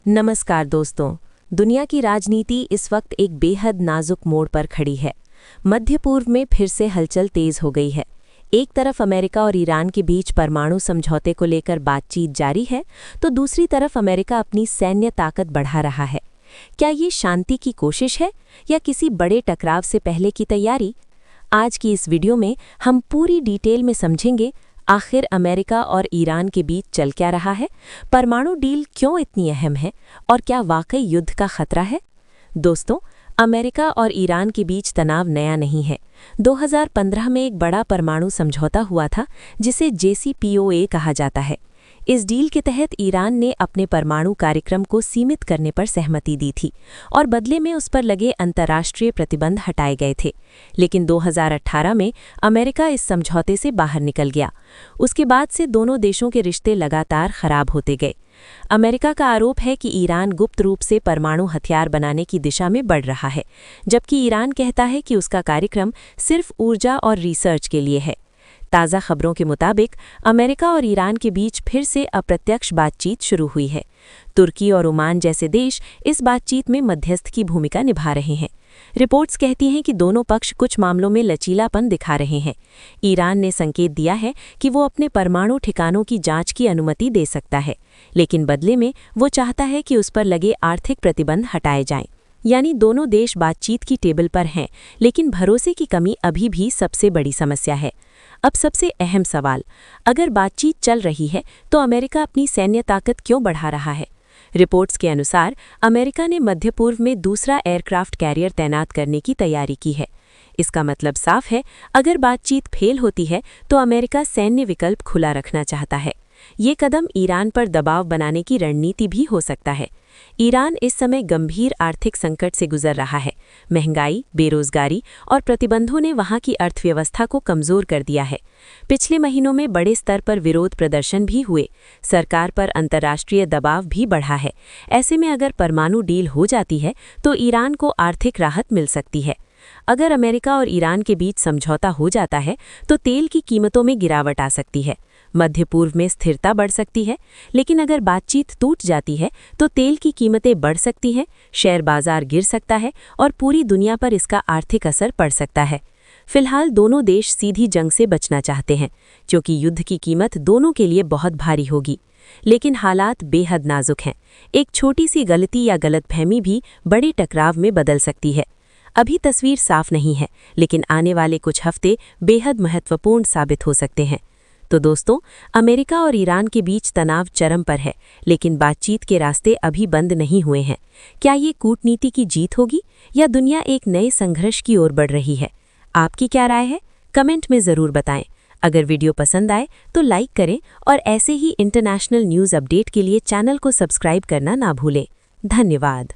नमस्कार दोस्तों। दुनिया की राजनीति इस वक्त एक बेहद नाजुक मोड़ पर खड़ी है। मध्य पूर्व में फिर से हलचल तेज हो गई है। एक तरफ अमेरिका और ईरान के बीच परमाणु समझौते को लेकर बातचीत जारी है, तो दूसरी तरफ अमेरिका अपनी सैन्य ताकत बढ़ा रहा है। क्या ये शांति की कोशिश है या किसी बड़े टकराव से पहले की तैयारी? आज की इस वीडियो में हम पूरी डिटेल में समझेंगे आखिर अमेरिका और ईरान के बीच चल क्या रहा है, परमाणु डील क्यों इतनी अहम है और क्या वाकई युद्ध का खतरा है। दोस्तों, अमेरिका और ईरान के बीच तनाव नया नहीं है। 2015 में एक बड़ा परमाणु समझौता हुआ था जिसे JCPOA कहा जाता है। इस डील के तहत ईरान ने अपने परमाणु कार्यक्रम को सीमित करने पर सहमति दी थी और बदले में उस पर लगे अंतर्राष्ट्रीय प्रतिबंध हटाए गए थे। लेकिन 2018 में अमेरिका इस समझौते से बाहर निकल गया। उसके बाद से दोनों देशों के रिश्ते लगातार खराब होते गए। अमेरिका का आरोप है कि ईरान गुप्त रूप से परमाणु हथियार बनाने की दिशा में बढ़ रहा है, जबकि ईरान कहता है कि उसका कार्यक्रम सिर्फ ऊर्जा और रिसर्च के लिए है। ताज़ा खबरों के मुताबिक अमेरिका और ईरान के बीच फिर से अप्रत्यक्ष बातचीत शुरू हुई है। तुर्की और ओमान जैसे देश इस बातचीत में मध्यस्थ की भूमिका निभा रहे हैं। रिपोर्ट्स कहती हैं कि दोनों पक्ष कुछ मामलों में लचीलापन दिखा रहे हैं। ईरान ने संकेत दिया है कि वो अपने परमाणु ठिकानों की जांच की अनुमति दे सकता है, लेकिन बदले में वो चाहता है कि उस पर लगे आर्थिक प्रतिबंध हटाए जाएं। यानी दोनों देश बातचीत की टेबल पर हैं, लेकिन भरोसे की कमी अभी भी सबसे बड़ी समस्या है। अब सबसे अहम सवाल, अगर बातचीत चल रही है तो अमेरिका अपनी सैन्य ताकत क्यों बढ़ा रहा है? रिपोर्ट्स के अनुसार अमेरिका ने मध्य पूर्व में दूसरा एयरक्राफ्ट कैरियर तैनात करने की तैयारी की है। इसका मतलब साफ है, अगर बातचीत फेल होती है तो अमेरिका सैन्य विकल्प खुला रखना चाहता है। ये कदम ईरान पर दबाव बनाने की रणनीति भी हो सकता है। ईरान इस समय गंभीर आर्थिक संकट से गुजर रहा है। महंगाई, बेरोजगारी और प्रतिबंधों ने वहां की अर्थव्यवस्था को कमजोर कर दिया है। पिछले महीनों में बड़े स्तर पर विरोध प्रदर्शन भी हुए। सरकार पर अंतर्राष्ट्रीय दबाव भी बढ़ा है। ऐसे में अगर परमाणु डील हो जाती है तो ईरान को आर्थिक राहत मिल सकती है। अगर अमेरिका और ईरान के बीच समझौता हो जाता है तो तेल की कीमतों में गिरावट आ सकती है, मध्य पूर्व में स्थिरता बढ़ सकती है। लेकिन अगर बातचीत टूट जाती है तो तेल की कीमतें बढ़ सकती हैं, शेयर बाजार गिर सकता है और पूरी दुनिया पर इसका आर्थिक असर पड़ सकता है। फिलहाल दोनों देश सीधी जंग से बचना चाहते हैं, क्योंकि युद्ध की कीमत दोनों के लिए बहुत भारी होगी। लेकिन हालात बेहद नाजुक हैं। एक छोटी सी गलती या गलतफहमी भी बड़े टकराव में बदल सकती है। अभी तस्वीर साफ नहीं है, लेकिन आने वाले कुछ हफ्ते बेहद महत्वपूर्ण साबित हो सकते हैं। तो दोस्तों, अमेरिका और ईरान के बीच तनाव चरम पर है, लेकिन बातचीत के रास्ते अभी बंद नहीं हुए हैं। क्या ये कूटनीति की जीत होगी या दुनिया एक नए संघर्ष की ओर बढ़ रही है? आपकी क्या राय है? कमेंट में ज़रूर बताएं। अगर वीडियो पसंद आए तो लाइक करें और ऐसे ही इंटरनेशनल न्यूज़ अपडेट के लिए चैनल को सब्सक्राइब करना ना भूलें। धन्यवाद।